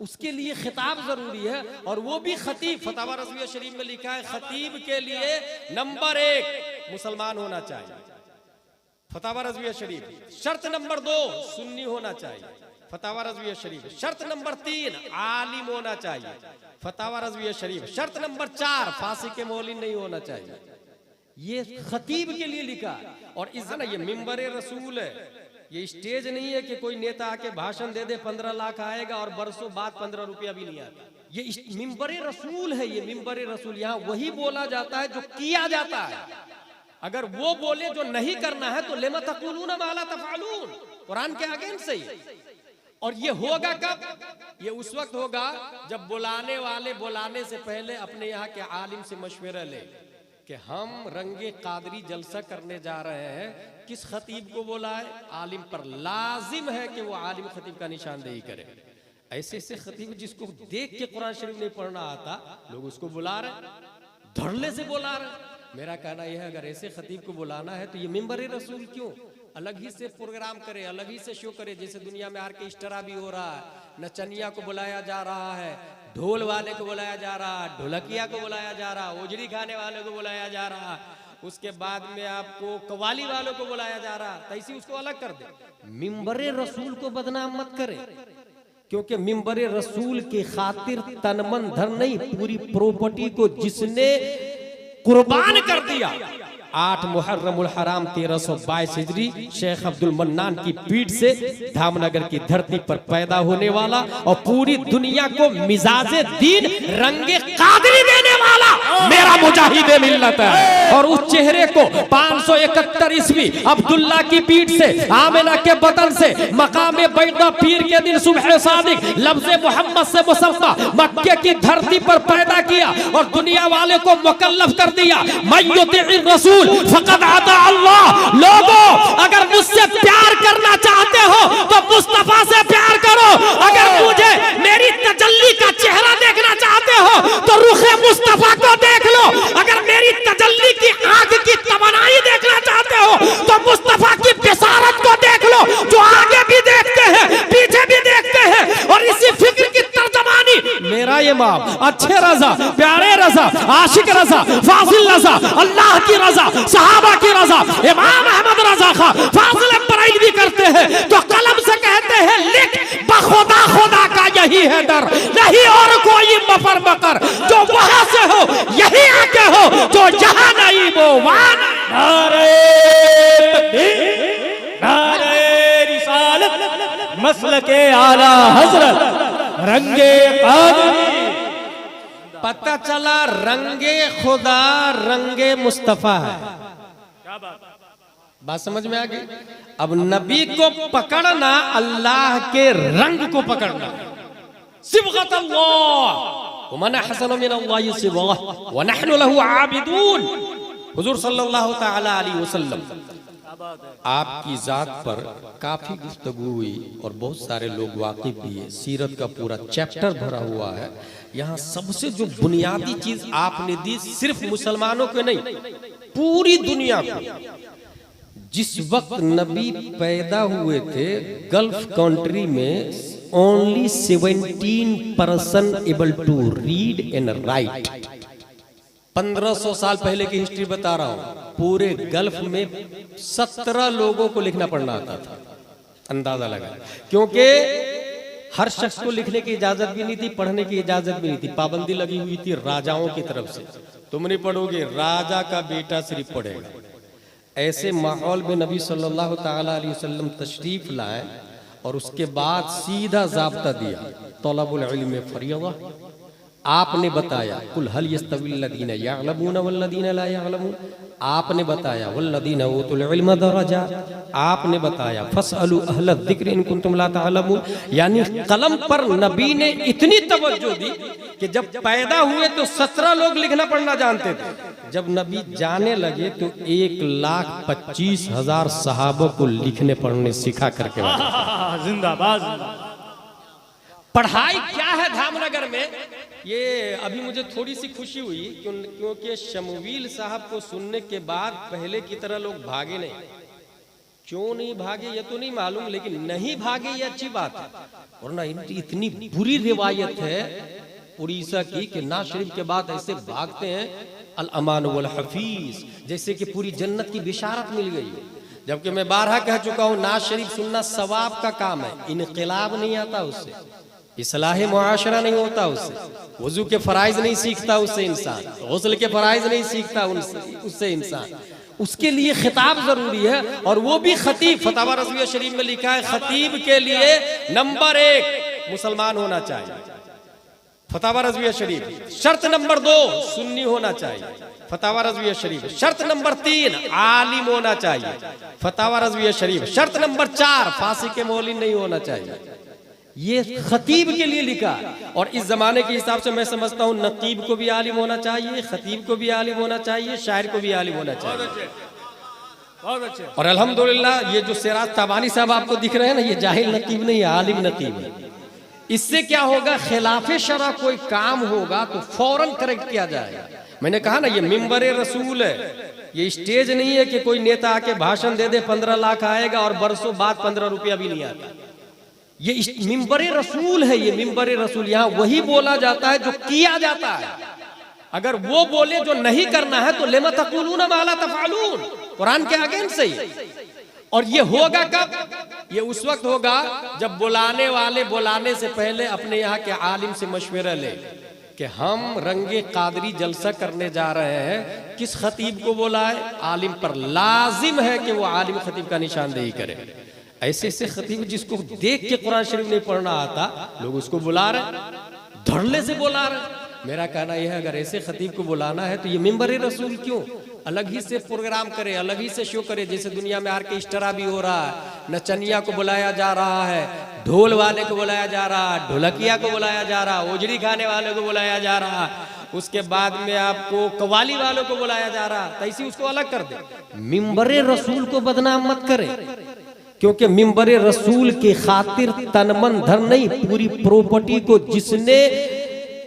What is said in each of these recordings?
उसके लिए खिताब जरूरी है, और वो भी खतीब। फतावा रज़विया शरीफ में लिखा है खतीब के लिए नंबर 1 मुसलमान होना चाहिए, फतावा रज़विया शरीफ। शर्त नंबर 2 सुन्नी होना चाहिए, फतावा रज़विया शरीफ। शर्त नंबर 3 आलिम होना चाहिए, फतावा रज़विया शरीफ। शर्त नंबर 4 फांसी के मौलिन नहीं होना चाहिए। ये खतीब के लिए लिखा। और इस ना ये मिंबर रसूल है, ये स्टेज नहीं है कि कोई नेता आके भाषण दे दे 15 लाख आएगा और बरसों बाद 15 रुपया भी नहीं आता। ये मिंबर रसूल है, ये मिंबर रसूल। यहाँ वही बोला जाता है जो किया जाता है। अगर वो बोले जो नहीं करना है तो लेमा तक़ूलून मा ला तफ़अलून, कुरान के अगेंस्ट से ही। और ये होगा कब? ये उस वक्त होगा जब बुलाने वाले बुलाने से पहले अपने यहाँ के आलिम से मशवरा ले कि हम रंगे कादरी जलसा करने जा रहे हैं, किस खतीब को बुलाए? आलिम पर लाजिम है कि वो आलिम खतीब का निशानदेही करे। ऐसे ऐसे खतीब जिसको देख के कुरान शरीफ नहीं पढ़ना आता, लोग उसको बुला रहे, धड़ल्ले से बुला रहे। मेरा कहना यह है अगर ऐसे खतीब को बुलाना है तो ये मिंबर रसूल क्यों अलग ही से प्रोग्राम करे, अलग ही से शो करे। जैसे दुनिया में आर्केस्ट्रा भी हो रहा है, नचनिया को बुलाया जा रहा है, ढोल वाले को बुलाया जा रहा है, ढोलकिया को बुलाया जा रहा है, ओजड़ी खाने वाले को बुलाया जा रहा है, उसके बाद में आपको कवाली वालों को बुलाया जा रहा है। तैसी उसको अलग कर दे। मिंबर रसूल को बदनाम मत करे, क्योंकि मिंबर रसूल की खातिर तन मन धन नहीं, पूरी प्रॉपर्टी को जिसने कुर्बान कर दिया। 8 मुहर्रमुल हराम 1322 हिजरी शेख अब्दुल मन्नान की पीठ से धामनगर की धरती पर पैदा होने वाला और पूरी दुनिया को मिजाजे दीन रंगे कादरी देने वाला मेरा मुजाहिद मिल्लत है। और उस चेहरे को 571 ईस्वी अब्दुल्ला की पीठ से आमिना के बदन से मकामे बैदा पीर के दिन सुबह सादिक लफ्ज़े मोहम्मद से मुसम्मा मक्के की धरती पर पैदा किया और दुनिया वाले को मुकल्लफ कर दिया। मय्युतिर रसूल फक़द अता अल्लाह। लोगों अगर मुझसे प्यार करना चाहते हो तो मुस्तफा से प्यार करो। अगर मुझे मेरी तजल्ली का चेहरा देखना चाहते हो तो रुखे मुस्तफा को देख लो। अगर मेरी तजल्ली की आंख की तमन्नाई देखना चाहते हो तो मुस्तफा की बिसारत को देख लो, जो आगे भी देखते हैं पीछे भी देखते हैं। और इसी फिक्र की तर्जमानी मेरा इमाम अच्छे रजा, प्यारे रजा, आशिक रजा, फाजिल रजा, अल्लाह की रजा, सहाबा की रजा, इमाम अहमद रजा खां फाजिल बरैलवी करते हैं तो कलम से कहते हैं लिख बखुदा खुदा का यही है दर, नहीं और कोई मफर मकर। जो वहां से हो यही आके हो, जो यहाँ नहीं वो वहां। नारे तकबीर, नारे रिसालत, मसलके आला हजरत, रंगे कादरी। पता चला रंगे खुदा रंगे मुस्तफा है। बात समझ में आ गई? अब नबी को पकड़ना अल्लाह के रंग को पकड़ना। सिबगत अल्लाह वमन अहसन मिनल्लाहि सिबगा व नहनु लहु आबिदून। हुजूर सल्लल्लाहु तआला अलैहि वसल्लम आपकी जात पर काफी गुफ्तगू हुई और बहुत सारे लोग वाकिफ भी है। सीरत का पूरा चैप्टर भरा हुआ है। यहाँ सबसे जो बुनियादी चीज आपने दी सिर्फ मुसलमानों को नहीं, पूरी दुनिया को। जिस वक्त नबी पैदा हुए थे गल्फ कंट्री में only 17% able to read and write. 1500 साल पहले की हिस्ट्री बता रहा हूं। पूरे गल्फ में 17 लोगों को लिखना पढ़ना आता था। अंदाजा लगा, क्योंकि हर शख्स को लिखने की इजाजत भी नहीं थी, पढ़ने की इजाजत भी नहीं थी। पाबंदी लगी हुई थी राजाओं की तरफ से, तुम नहीं पढ़ोगे, राजा का बेटा सिर्फ पढ़ेगा। ऐसे माहौल में नबी सल्लल्लाहु तआला अलैहि वसल्लम तशरीफ लाए और उसके बाद सीधा ज़ाब्ता दिया तलबुल इल्म फरीज़ा। आपने बताया कुल हल यस्तविल लदीना यअलमून वल्लदीना ला यअलमून। आपने बताया वल्लदीना उतुल इल्म दरजा। आपने बताया फसअलू अहल ज़िक्र इन कुंतुम ला तअलमून। यानी कलम पर नबी ने इतनी तवज्जो दी कि जब पैदा हुए तो 17 लोग लिखना पढ़ना जानते थे। जब नबी जाने लगे तो 1,25,000 सहाबों को लिखने पढ़ने सिखा करके जिंदाबाद। पढ़ाई क्या है धामनगर में, ये अभी मुझे थोड़ी सी खुशी हुई क्योंकि शमवील साहब को सुनने के बाद पहले की तरह लोग भागे नहीं। क्यों नहीं भागे ये तो नहीं मालूम, लेकिन नहीं भागे ये अच्छी बात है। और ना इतनी बुरी रिवायत है उड़ीसा की कि नाज शरीफ के बाद ऐसे भागते हैं अल अमान वल हफीज, जैसे कि पूरी जन्नत की बिशारत मिल गई हो। जबकि मैं बारहा कह चुका हूँ नाज शरीफ सुनना सवाब का काम है, इनकलाब नहीं आता उससे, इस्लाह मुआशरा नहीं होता उससे, वजू के फराइज नहीं सीखता उससे इंसान, गुस्ल के फराइज नहीं सीखता उससे इंसान। उसके लिए खिताब जरूरी है, और वो भी खतीब। फतवा रज़विया शरीफ में लिखा है खतीब के लिए नंबर 1 मुसलमान होना चाहिए। फतवा रज़विया शरीफ। शर्त नंबर 2 सुन्नी होना चाहिए। फतवा रज़विया शरीफ। शर्त नंबर 3 आलिम होना चाहिए। फतवा रज़विया शरीफ। शर्त नंबर 4 फांसी के मौलिन नहीं होना चाहिए। ये खतीब के लिए लिखा। और इस जमाने के हिसाब से मैं समझता हूँ नकीब को भी आलिम होना चाहिए, खतीब को भी आलिम होना चाहिए, शायर को भी आलिम होना चाहिए। बहुत अच्छे। और अल्हम्दुलिल्लाह ये जो सिराज तबानी साहब आपको दिख रहे हैं ना, ये जाहिल नकीब नहीं है, आलिम नकीब है। इससे क्या होगा, खिलाफे शरा कोई काम होगा तो फौरन करेक्ट किया जाएगा। मैंने कहा ना ये मिंबर रसूल है, ये स्टेज नहीं है कि कोई नेता आके भाषण दे दे 15 लाख आएगा और बरसों बाद 15 रुपया भी नहीं आता। ये मिंबर रसूल है, ये मिंबर रसूल। यहाँ वही बोला जाता है जो किया जाता है। अगर वो बोले जो नहीं करना है तो लेमा तक़ूलून मा ला तफ़अलून, कुरान के अगेंस्ट सही। और ये होगा कब? ये उस वक्त होगा जब बुलाने वाले बुलाने से पहले अपने यहाँ के आलिम से मशवरा ले कि हम रंगे कादरी जलसा करने जा रहे हैं, किस खतीब को बुलाए? आलिम पर लाजिम है कि वो आलिम खतीब का निशानदेही करे। ऐसे ऐसे खतीब जिसको देख के कुरान शरीफ नहीं पढ़ना आता, लोग उसको बुला रहे, धड़ल्ले से बुला रहे। मेरा कहना यह है अगर ऐसे खतीब को बुलाना है तो ये मिंबर रसूल क्यों अलग ही से प्रोग्राम करे, अलग ही से शो करे। जैसे दुनिया में आर्केस्ट्रा भी हो रहा है, नचनिया को बुलाया जा रहा है, ढोल वाले को बुलाया जा रहा है, ढोलकिया को बुलाया जा रहा है, ओजड़ी खाने वाले को बुलाया जा रहा है, उसके बाद में आपको कवाली वालों को बुलाया जा रहा है। तैसी उसको अलग कर दे। मिंबर रसूल को बदनाम मत करे, क्योंकि मिंबर रसूल की खातिर तन मन धन नहीं, पूरी प्रॉपर्टी को जिसने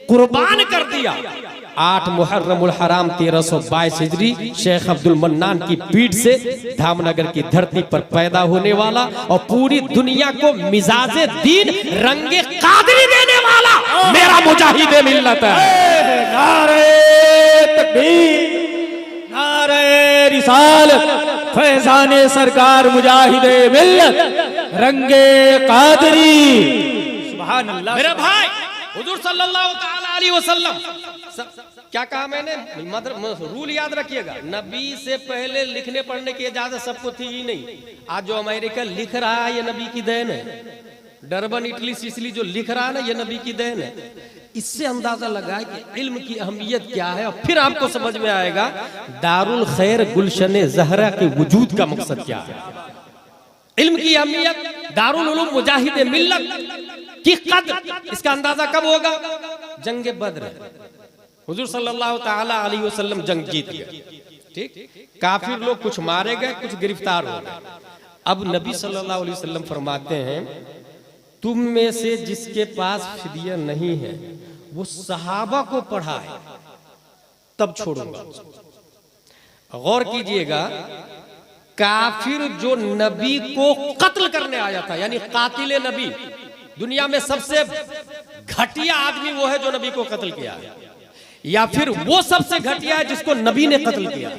कुर्बान कर दिया। 8 मुहर्रमुल हराम 1322 हिजरी शेख अब्दुल मन्नान की पीठ से धामनगर की धरती पर पैदा होने वाला और पूरी दुनिया को मिजाजे दीन रंगे कादरी देने वाला मेरा मुजाहिद मिल्लत है। नारे तकबीर, नारे रिसालत, फैजाने सरकार मुजाहिदे मिल्लत रंगे कादरी। सुभान अल्लाह। मेरे भाई हुजूर सल्लल्लाहु तआला अलैहि वसल्लम क्या कहा मैंने? रूल याद रखिएगा, नबी से पहले लिखने पढ़ने की इजाजत सबको थी ही नहीं। आज जो अमेरिका लिख रहा है ये नबी की देन है। डरबन इटली सिसिली जो लिख रहा है ना, ये नबी की देन है। इससे अंदाजा लगा कि इल्म की अहमियत क्या है, और फिर आपको समझ में आएगा दारुल खैर गुलशन जहरा के वजूद का मकसद क्या है। इल्म की अहमियत, दारुल उलूम मुजाहिद मिल्लत की कद्र, इसका अंदाजा कब होगा? जंग बद्र। हुजूर सल्लल्लाहु ताला अलैहि वसल्लम जंग जीत गए, ठीक। काफिर लोग कुछ मारे गए, कुछ गिरफ्तार हो गए। अब नबी सल्लल्लाहु अलैहि वसल्लम फरमाते हैं तुम में से जिसके पास फिदिया नहीं है वो सहाबा को पढ़ाए तब छोड़ूंगा। गौर कीजिएगा, काफिर जो नबी को कत्ल करने आया था, यानी कातिल नबी, दुनिया में सबसे घटिया आदमी वो है जो नबी को कत्ल किया, या फिर वो सबसे घटिया है जिसको नबी ने कत्ल किया।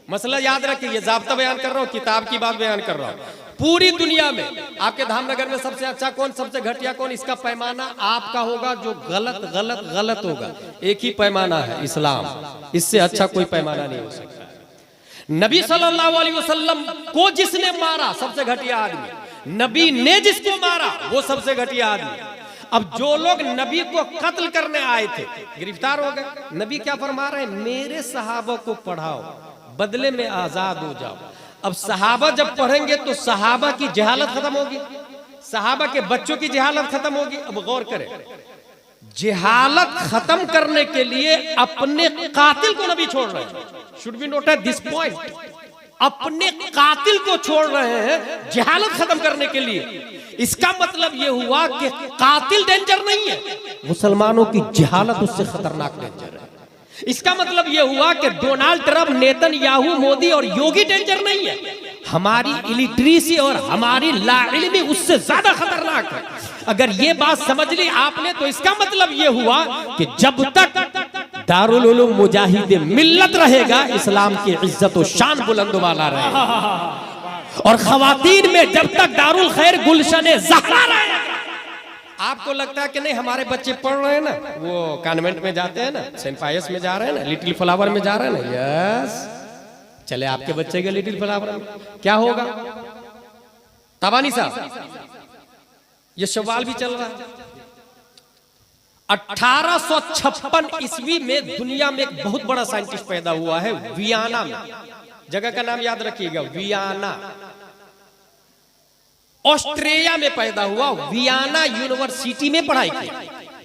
मसला याद रखिए, ये जाब्ता बयान कर रहा हूँ, किताब की बात बयान कर रहा हूँ। पूरी दुनिया में आपके धामनगर में सबसे अच्छा कौन, सबसे घटिया कौन, इसका पैमाना आपका होगा। जो गलत गलत गलत होगा, एक ही पैमाना है, इस्लाम। इससे अच्छा कोई पैमाना नहीं हो सकता। नबी सल्लल्लाहु अलैहि वसल्लम को जिसने मारा सबसे घटिया आदमी, नबी ने जिसको मारा वो सबसे घटिया आदमी। अब जो लोग नबी को कत्ल करने आए थे गिरफ्तार हो गए। नबी क्या फरमा रहे हैं? मेरे सहाबा को पढ़ाओ, बदले में आजाद हो जाओ। अब सहाबा जब पढ़ेंगे तो सहाबा की जहालत खत्म होगी, सहाबा के बच्चों की जहालत खत्म होगी। अब गौर करें, जहालत खत्म करने के लिए अपने कातिल को नबी छोड़ रहे हैं। Should be noted this point, अपने कातिल को छोड़ रहे हैं जहालत खत्म करने के लिए। इसका मतलब यह हुआ कि कातिल डेंजर नहीं है, मुसलमानों की जहालत उससे खतरनाक डेंजर है। इसका मतलब यह हुआ कि डोनाल्ड ट्रंप, नेतन्याहू, मोदी और योगी डेंजर नहीं है, हमारी इलिटरेसी और हमारी लाइल्मी उससे ज्यादा खतरनाक है। अगर ये बात समझ ली आपने तो इसका मतलब ये हुआ कि जब तक दारुल उलूम मुजाहिद मिल्लत रहेगा, इस्लाम की इज्जत और शान बुलंद वाला रहेगा। और खवातीन में जब तक दारुल खैर गुलशन ज़हरा रहेगा। आपको लगता है कि नहीं हमारे बच्चे पढ़ रहे हैं ना, वो कॉन्वेंट में जाते हैं ना, सेंट पायस में जा रहे हैं ना, लिटिल फ्लावर में जा रहे हैं ना, यस चले आपके बच्चे के लिटिल फ्लावर में क्या होगा? तबानी साहब ये सवाल भी चल रहा है। 1856 ईस्वी में दुनिया में एक बहुत बड़ा साइंटिस्ट पैदा हुआ है वियना में। जगह का नाम याद रखिएगा, वियना ऑस्ट्रेलिया में पैदा हुआ। वियना यूनिवर्सिटी में पढ़ाई की।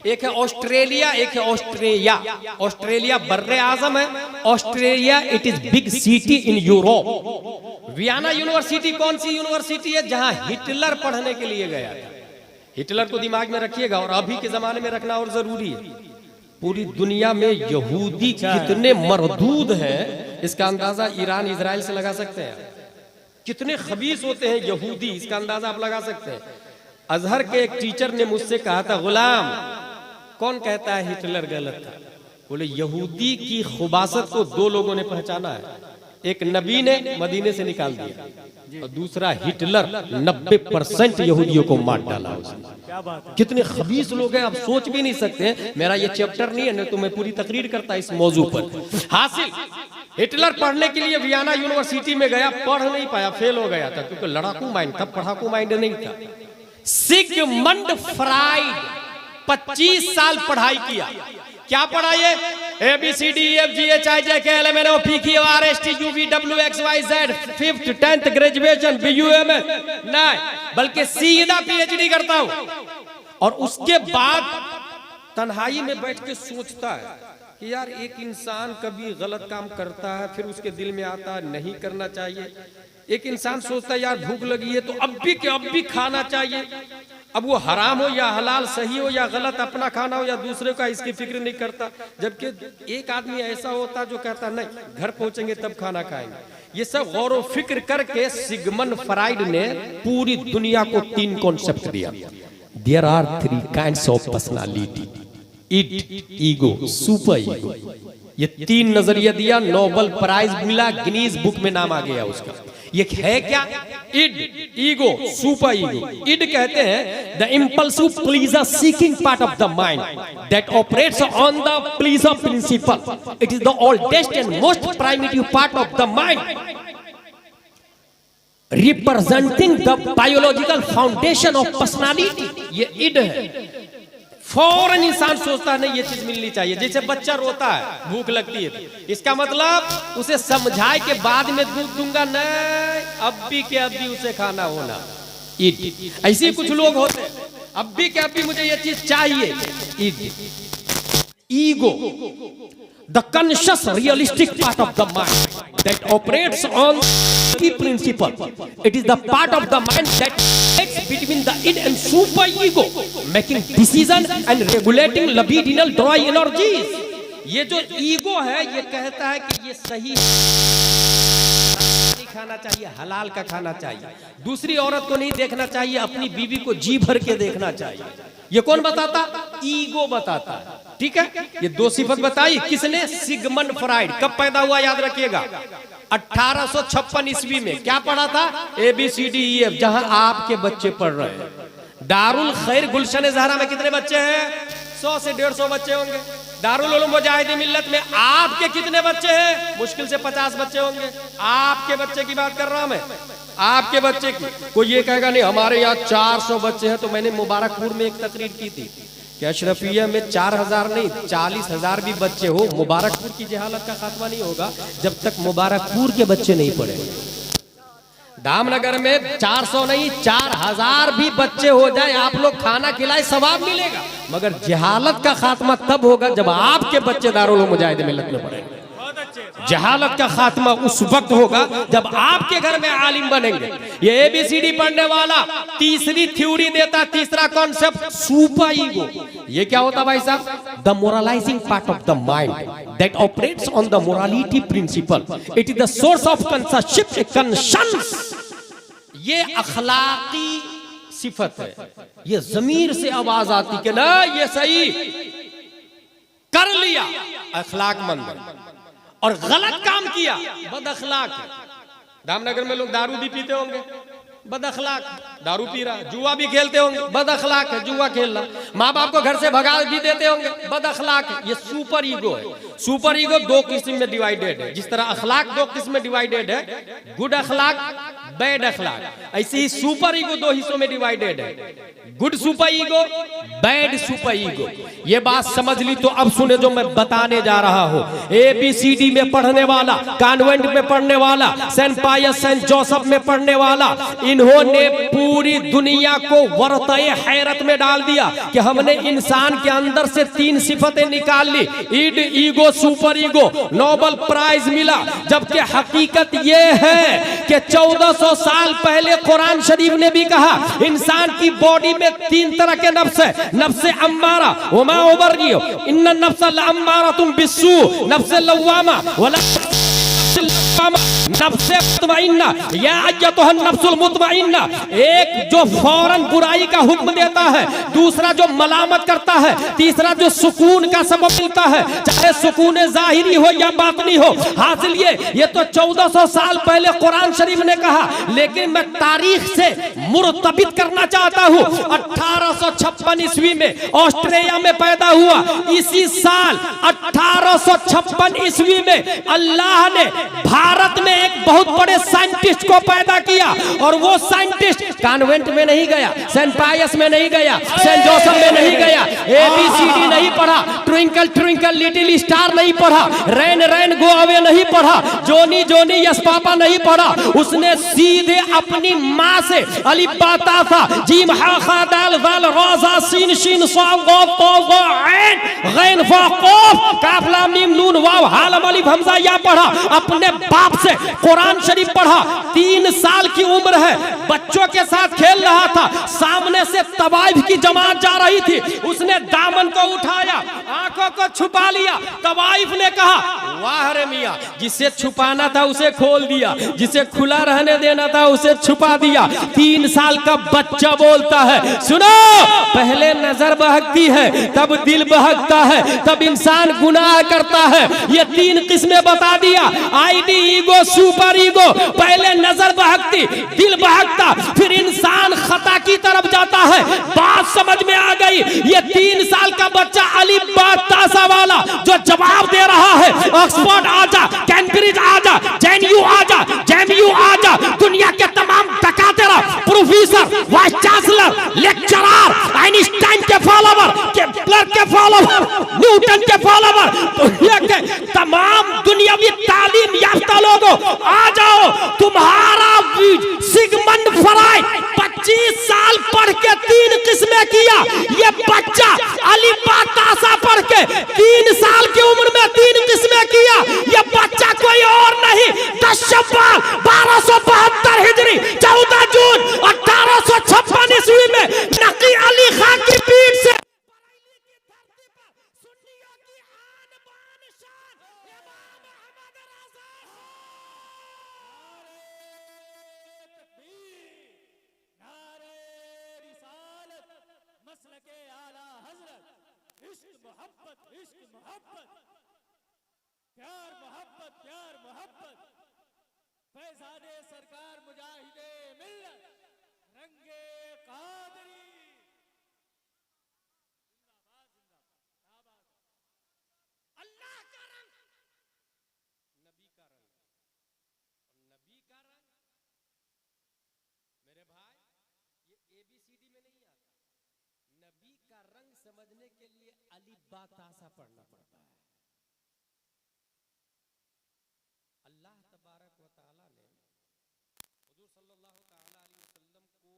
एक है ऑस्ट्रेलिया, एक है ऑस्ट्रेलिया। ऑस्ट्रेलिया बर्रे आजम है, Australia it is big city in Europe. Vienna university कौन सी यूनिवर्सिटी है? जहां हिटलर पढ़ने के लिए गया था। हिटलर को दिमाग में रखिएगा और अभी के जमाने में रखना और जरूरी है। पूरी दुनिया में यहूदी कितने मरदूद हैं, इसका अंदाजा ईरान इजराइल से लगा सकते हैं। कितने खबीस होते हैं यहूदी, इसका अंदाजा आप लगा सकते हैं। अजहर के एक टीचर ने मुझसे कहा था, गुलाम कौन कहता है हिटलर गलत था? बोले यहूदी की खुबासत को दो लोगों ने पहचाना है, एक नबी ने मदीने से निकाल दिया और दूसरा हिटलर 90% यहूदियों को मार डाला उसने। कितने खबीस लोग हैं आप सोच भी नहीं सकते। मेरा ये चैप्टर नहीं है, नहीं तो मैं पूरी तकरीर करता इस मौजू पर। हासिल हिटलर पढ़ने के लिए वियना यूनिवर्सिटी में गया, पढ़ नहीं पाया, फेल हो गया था क्योंकि लड़ाकू माइंड था, पढ़ाकू माइंड नहीं था। सिगमंड फ्राइड 25 साल पढ़ाई किया। क्या पढ़ाई है? ABCDEFGHIJK LMNO PQ RST UV WXYZ 5th 10th graduation BUM नहीं, बल्कि सीधा PhD करता हूं। और उसके बाद तन्हाई में बैठ के सोचता है कि यार एक इंसान कभी गलत काम करता है, फिर उसके दिल में आता है नहीं करना चाहिए। एक इंसान सोचता है यार भूख लगी है तो अब भी के अब भी खाना चाहिए। अब वो हराम हो या हलाल, सही हो या गलत, अपना खाना हो या दूसरे का, इसकी फिक्र नहीं करता। जबकि एक आदमी ऐसा होता जो कहता नहीं घर पहुंचेंगे तब खाना खाएंगे। ये सब गौर व फिक्र करके सिगमंड फ्राइड ने पूरी दुनिया को 3 कॉन्सेप्ट दिया। There are 3 kinds of personality, id, ego, super ego. ये 3 नजरिया दिया, नोबेल प्राइज मिला, गिनीज बुक में नाम आ गया उसका। ये है क्या? Id, ego, super ego. Id कहते हैं the impulsive pleasure seeking part of the mind that operates on the pleasure principle. It is the oldest and most primitive part of the mind, representing the biological foundation of personality. ये end है। फौरन इंसान सोचता है नहीं ये चीज मिलनी चाहिए। जैसे बच्चा रोता है, भूख लगती है, इसका मतलब उसे समझाए के बाद में दूध दूंगा, नहीं अब भी के अब भी उसे खाना होना। इट। ऐसे कुछ लोग होते हैं, अब भी के अब भी मुझे ये चीज चाहिए। It. Ego, the conscious realistic part of the mind that operates on the principle. It is the part of the mind that acts between the id and super ego, making decision and regulating libidinal dry energies. ये जो ego है ये कहता है कि ये सही खाना चाहिए, हलाल का खाना चाहिए, दूसरी औरत को नहीं देखना चाहिए, अपनी बीवी को जी भर के देखना चाहिए। ये कौन बताता? ईगो बताता है। ठीक है, ये 2 सिफत बताई किसने? Sigmund Freud. कब पैदा हुआ याद रखिएगा? 1856 ईस्वी में। क्या पढ़ा था? ABCDEF, जहां आपके बच्चे पढ़ रहे हैं। दारुल खैर गुलशन ज़हरा में कितने बच्चे हैं? 100 से 150 बच्चे होंगे। दारुल उलूम मुजाहिद मिल्लत में आपके कितने बच्चे हैं? मुश्किल से 50 बच्चे होंगे। आपके बच्चे की बात कर रहा हूं मैं, आपके बच्चे की। कोई ये कहेगा नहीं हमारे यहाँ 400 बच्चे हैं। तो मैंने मुबारकपुर में एक तकरीर की थी कि अशरफिया में 4000 नहीं 40,000 भी बच्चे हो, मुबारकपुर की जहालत का खात्मा नहीं होगा जब तक मुबारकपुर के बच्चे नहीं पढ़े। दामनगर में 400 नहीं 4000 भी बच्चे हो जाए, आप लोग खाना खिलाए, सवाब मिलेगा। मगर जहालत का खात्मा तब होगा जब आपके बच्चे दारुल मुजाहिद मिल्लत में पढ़ेंगे। जहालत का खात्मा उस वक्त होगा जब आपके घर में आलिम बनेंगे। ये ABCD पढ़ने वाला तीसरी थ्योरी देता, तीसरा कॉन्सेप्ट सुपर ईगो। ये क्या होता भाई साहब? The moralising part of the mind that operates on the morality principle. It is the source of censorship, conscience ये अखलाकी सिफत है, ये जमीर से आवाज आती कि ना ये सही कर लिया अखलाकमंद, और गलत काम किया बद अखलाक है। धामनगर में लोग दारू भी पीते होंगे, बद अखलाक, दारू पी रहा। जुआ भी खेलते होंगे, बद अखलाक है, जुआ खेल रहा। माँ बाप को घर से भगा भी देते होंगे, बद अखलाक है। ये सुपर ईगो है। सुपर ईगो दो किस्म में डिवाइडेड है। जिस तरह अखलाक दो किस्म में डिवाइडेड है, गुड अखलाक, बैड अखलाक, ऐसे ही सुपर ईगो दो हिस्सों में डिवाइडेड है, good super ego, bad super ego. ये बात समझ ली तो अब सुने जो मैं बताने जा रहा हूँ। ABCD में पढ़ने वाला, कॉन्वेंट में पढ़ने वाला, सेंट पायस सेंट जोसेफ में पढ़ने वाला, इन्होंने पूरी दुनिया को वर्तए हैरत में डाल दिया कि हमने इंसान के अंदर से 3 सिफतें निकाल ली, id, ego, super ego, Nobel prize मिला। जबकि हकीकत यह है कि 1400 साल पहले कुरान शरीफ ने भी कहा इंसान की बॉडी में 3 तरह के नफ्स है। नफ्से अम्मारा वमा उबर्रियो इन्ना नफ्सा लअम्मारा तुम बिस्सू, नफ्से लव्वामा वला नफ्से मुतमइन्ना या अय्यतुहन नफ्सुल मुतमइन्ना, एक जो फौरन बुराई का हुक्म देता है, दूसरा जो मलामत करता है, तीसरा जो सुकून का सबब मिलता है, चाहे सुकून जाहिरी हो या बातनी हो। हासिल ये तो 1400 साल पहले कुरान शरीफ ने कहा, लेकिन मैं तारीख से मुर्तबित करना चाहता हूँ। 1856 ईस्वी में ऑस्ट्रेलिया में पैदा हुआ। इसी साल 1856 ईस्वी में अल्लाह ने भारत में एक बहुत बड़े साइंटिस्ट को पैदा किया, और वो साइंटिस्ट कॉन्वेंट में नहीं गया, सेंट पायस में नहीं गया, सेंट जोसेफ में नहीं गया, ABCD नहीं पढ़ा, ट्विंकल ट्विंकल लिटिल स्टार नहीं पढ़ा, रैन रैन गो अवे नहीं पढ़ा, जोनी जोनी यस पापा नहीं पढ़ा। उसने सीधे अपनी माँ से अलिफ बा ता था जीम हा खा दाल जाल रा जा सीन शीन साव गा तो गा ऐन गैन फा काफ काफ लाम मीम नून वाव हालम अलिफ हमजा या पढ़ा। अपने बाप से कुरान शरीफ पढ़ा। 3 साल की उम्र है, बच्चों के साथ खेल रहा था, सामने से तवाइफ की जमात जा रही थी। उसने दामन को उठाया, आंखों को छुपा लिया। तवाइफ ने कहा वाह रे मियां, जिसे छुपाना था उसे खोल दिया, जिसे खुला रहने देना था उसे छुपा दिया। 3 साल का बच्चा बोलता है, सुनो, पहले नजर बहकती है, तब दिल बहकता है, तब इंसान गुनाह करता है। ये 3 किस्में बता दिया, आईडी, ईगो, सुपर ईगो। पहले नजर बहकती, दिल बहकता, फिर इंसान खता की तरफ जाता है। बात समझ में आ गई। ये 3 साल का बच्चा अलिफ बा ता सा वाला जो जवाब दे रहा है, ऑक्सफोर्ड आजा, कैम्ब्रिज आजा, जेएनयू आजा, जेएमयू आजा, दुनिया के तमाम टकातेरा, professor, vice chancellor, lecturer, Einstein के फॉलोवर, केपलर के फॉलोवर, न्यूटन के फॉलोवर, दुनिया के तमाम दुनियावी तालीम याफ्ता लोगों, आ जाओ। तुम्हारा सिगमंड फ्राइड 25 साल पढ़ के 3 किस्में किया। ये बच्चा अलिफ बा ता सा पढ़ के 3 साल की उम्र में 3 किस्में किया। ये बच्चा कोई और नहीं, 10 शव्वाल 1272 हिजरी 14 जून 1856 ईस्वी में नकी अली खान की पीठ से फैजाने सरकार मुजाहिदे मिल्लत रंगे कादरी। अल्लाह का रंग, नबी का रंग, और नबी का रंग मेरे भाई ये ABCD में नहीं आता। नबी का रंग समझने के लिए अलिफ बा ता सा पढ़ना पड़ता है। अल्लाह तबारक व तआला ने हुजूर सल्लल्लाहु तआला अलैहि वसल्लम को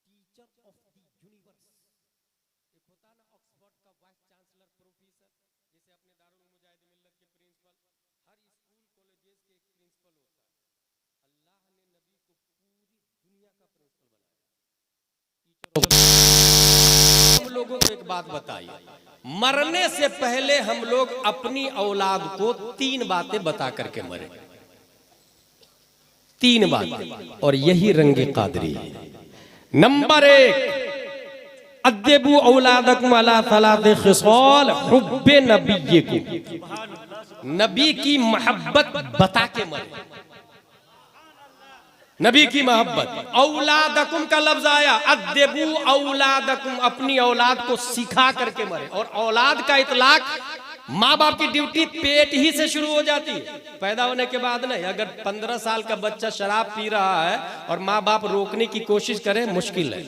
टीचर ऑफ द यूनिवर्स, एक होता ना ऑक्सफोर्ड का वाइस चांसलर, प्रोफेसर, जैसे अपने दारुल मुजाहिद मिल्लत के प्रिंसिपल, हर स्कूल कॉलेजेस के एक प्रिंसिपल होता है। अल्लाह ने नबी को पूरी दुनिया का प्रिंसिपल बनाया, टीचर। हम लोगों को एक बात बताइए, मरने से पहले हम लोग अपनी औलाद को 3 बातें बता करके मरे। 3 बात, और यही रंगे कादरी है। नंबर 1, अद्दबू औलादकुम अला सलाते खिसाल हुब्बे नबिय्यकुम, नबी की मोहब्बत बता के मरे। नबी की मोहब्बत, औलादकुम का लफ्ज आया, अद्दबू औलादकुम, अपनी औलाद को सिखा करके मरे। और औलाद का इतलाक, माँ बाप की ड्यूटी पेट ही से शुरू हो जाती है, पैदा होने के बाद नहीं। अगर 15 साल का बच्चा शराब पी रहा है और माँ बाप रोकने की कोशिश करे, मुश्किल है।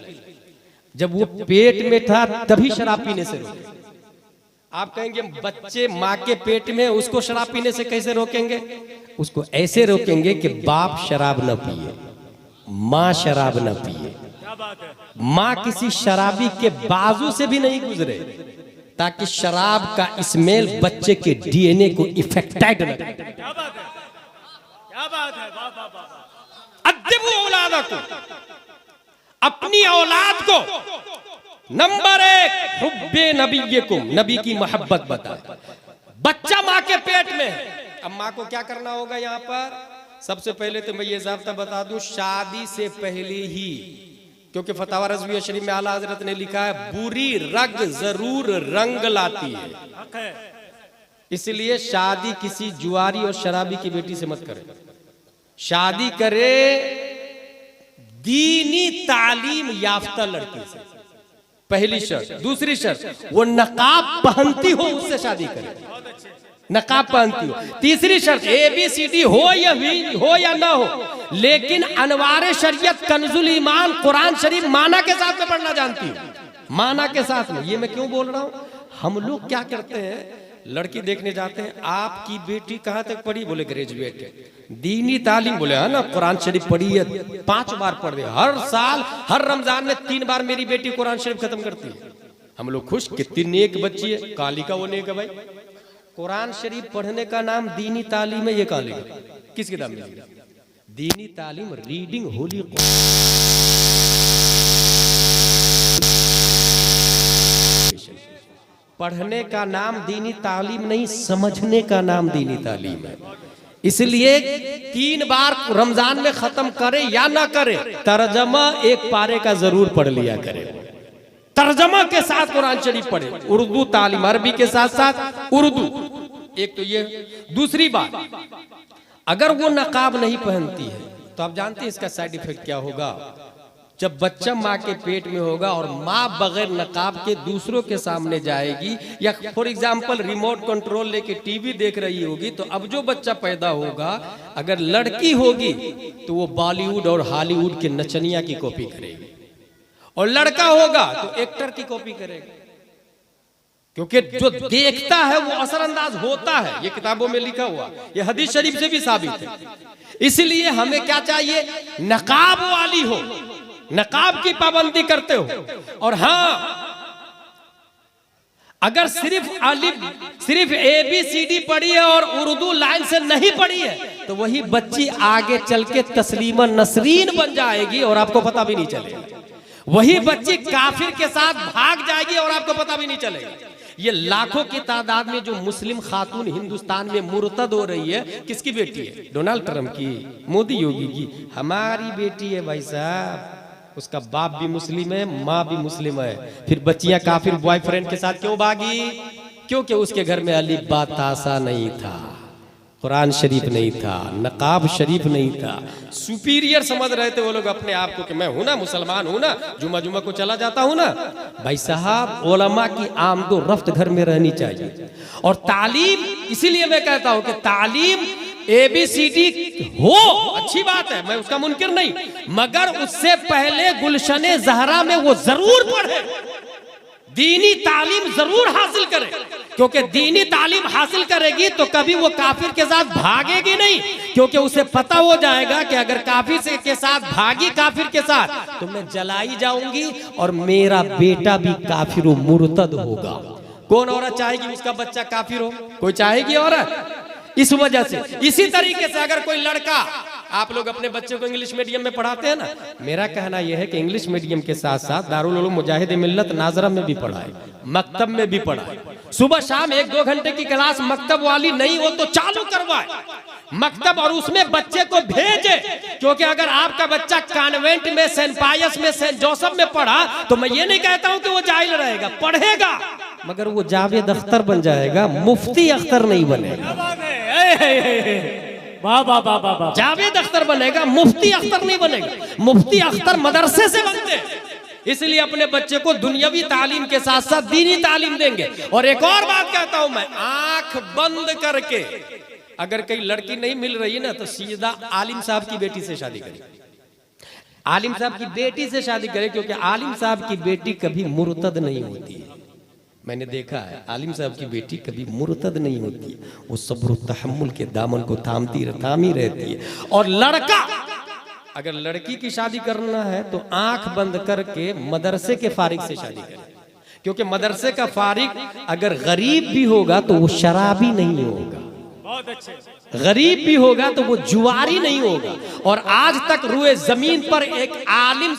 जब वो पेट में था तभी शराब पीने से रोके। आप कहेंगे बच्चे माँ के पेट में, उसको शराब पीने से कैसे रोकेंगे? उसको ऐसे रोकेंगे कि बाप शराब न पिए, माँ शराब न पिए, माँ किसी शराबी के बाजू से भी नहीं गुजरे, ताकि शराब का स्मेल बच्चे के डीएनए को इफेक्टेड न करे। क्या बात है, क्या बात है, वाह वाह वाह। अद्दिबू औलादकुम, अपनी औलाद को नंबर 1 हुब्बे नबिय्यकुम, नबी की मोहब्बत बताए। बच्चा माँ के पेट में है, अब माँ को क्या करना होगा? यहाँ पर सबसे पहले तो मैं ये ज़ाब्ता बता दूं, शादी से पहले ही, क्योंकि फतवा रज़विया शरीफ में आला हजरत ने लिखा है, बुरी रग जरूर रंग लाती है। इसलिए शादी किसी जुआरी और शराबी की बेटी से मत करे। शादी करे दीनी तालीम याफ्ता लड़की से, पहली शर्त। दूसरी शर्त, वो नकाब पहनती हो, उससे शादी करे, नकाब पहनती हो। तीसरी शर्त, ABCD हो या ना हो, लेकिन अनवारे शरीयत, कंजुल ईमान, कुरान शरीफ माना के साथ में पढ़ना जानती हो, माना के साथ में। ये मैं क्यों बोल रहा हूँ? हम लोग क्या करते हैं, लड़की देखने जाते हैं, आपकी बेटी कहाँ तक पढ़ी? बोले ग्रेजुएट है। दीनी तालीम? बोले हाँ ना, कुरान शरीफ पढ़ी है, 5 बार पढ़ रहे, हर साल हर रमजान में 3 बार मेरी बेटी कुरान शरीफ खत्म करती है। हम लोग खुश, कितनी नेक बच्ची है, काली का वो नेक है भाई। कुरान शरीफ पढ़ने का नाम दीनी तालीम है, ये कहाँ लिखा? किस किताब में लिखा? दीनी तालीम रीडिंग होली पढ़ने का नाम दीनी तालीम नहीं, समझने का नाम दीनी तालीम है। इसलिए 3 बार रमजान में खत्म करे या ना करे, तर्जमा 1 पारे का जरूर पढ़ लिया करे, तर्जमा के साथ कुरान शरीफ पढ़े, उर्दू तालीम, अरबी के साथ साथ उर्दू। एक तो ये। दूसरी बात, अगर वो नकाब नहीं पहनती है तो आप जानते हैं इसका साइड इफेक्ट क्या होगा? जब बच्चा माँ के पेट में होगा और माँ बगैर नकाब के दूसरों के सामने जाएगी, या फॉर एग्जाम्पल रिमोट कंट्रोल लेके टीवी देख रही होगी, तो अब जो बच्चा पैदा होगा, अगर लड़की होगी तो वो बॉलीवुड और हॉलीवुड के नचनिया की कॉपी करेगी, और लड़का होगा तो एक्टर की कॉपी करेगा। क्योंकि जो देखता है वो असरअंदाज होता है, ये किताबों में लिखा हुआ, ये हदीस शरीफ से भी साबित है। इसलिए हमें क्या चाहिए? नकाब वाली हो, नकाब की पाबंदी करते हो। और हाँ, अगर सिर्फ ABCD पढ़ी है और उर्दू लाइन से नहीं पढ़ी है, तो वही बच्ची आगे चल के तस्लीमा नसरीन बन जाएगी और आपको पता भी नहीं चलेगा। वही बच्ची काफिर के साथ भाग जाएगी और आपको पता भी नहीं चलेगा। ये लाखों की तादाद में जो मुस्लिम खातून हिंदुस्तान में मुर्तद हो रही है, किसकी बेटी है? डोनाल्ड ट्रंप की, मोदी योगी की? हमारी बेटी है भाई साहब। उसका बाप भी मुस्लिम है, माँ भी मुस्लिम है, फिर बच्चियां काफिर बॉयफ्रेंड के साथ क्यों भागी? क्योंकि उसके घर में अली बातासा नहीं था, कुरान शरीफ नहीं था, नकाब शरीफ नहीं था। सुपीरियर समझ रहे थे वो लोग अपने आप को कि मैं हूं ना, मुसलमान हूं ना, जुमा को चला जाता हूं ना। भाई साहब, उलमा की आमदो रफ्त घर में रहनी चाहिए। और तालीम, इसीलिए मैं कहता हूं कि तालीम ABCD हो, अच्छी बात है, मैं उसका मुनकिर नहीं, मगर उससे पहले गुलशने ज़हरा में वो जरूर पढ़े, दीनी तालीम जरूर हासिल करे। क्योंकि दीनी तालीम हासिल करेगी तो कभी वो काफिर के साथ भागेगी नहीं, क्योंकि उसे पता हो जाएगा कि अगर काफिर के साथ भागी, काफिर के साथ, तो मैं जलाई जाऊंगी और मेरा बेटा भी काफिर मुर्तद होगा। कौन औरत चाहेगी उसका बच्चा काफिर हो? कोई चाहेगी औरत? इस वजह से, इसी तरीके से अगर कोई लड़का, आप लोग अपने बच्चों को इंग्लिश मीडियम में पढ़ाते हैं ना, मेरा कहना यह है कि इंग्लिश मीडियम के साथ साथ दारुल उलूम मुजाहिद मिल्लत नाजरा में भी पढ़ाए, मकतब में भी पढ़ाए। सुबह शाम 1-2 घंटे की क्लास मकतब वाली नहीं हो तो चालू करवाए मकतब, और उसमें बच्चे को भेजे। क्योंकि अगर आपका बच्चा कॉन्वेंट में, सेंट पायस में, सेंट जोसेफ में पढ़ा तो मैं ये नहीं कहता हूं कि वो जाहिल रहेगा, पढ़ेगा, मगर वो जावेद अख्तर बन जाएगा, मुफ्ती अख्तर नहीं बनेगा। क्या बात है? वाह वाह वाह वाह वाह। जावेद अख्तर बनेगा, मुफ्ती अख्तर नहीं बनेगा। मुफ्ती अख्तर मदरसे से बनते हैं। इसलिए अपने बच्चे को दुनियावी तालीम के साथ साथ दीनी तालीम देंगे। और एक और बात कहता हूं मैं, आंख बंद करके अगर कहीं लड़की नहीं मिल रही है ना तो सीधा आलिम साहब की बेटी से शादी करें। आलिम साहब की बेटी से शादी करें, क्योंकि आलिम साहब की बेटी कभी मुर्तद नहीं होती है। मैंने देखा है, आलिम साहब की बेटी कभी मुर्तद नहीं होती, वो सब्र तहम्मुल के दामन को थामी रहती है। और लड़का, अगर लड़की की शादी करना है तो आंख बंद करके मदरसे के फारिग से शादी करें, क्योंकि मदरसे का फारिग अगर गरीब भी होगा तो वो शराबी नहीं होगा, बहुत अच्छे। गरीब भी होगा तो वो जुआरी नहीं होगा। और आज तक रुए जमीन पर एक आलिम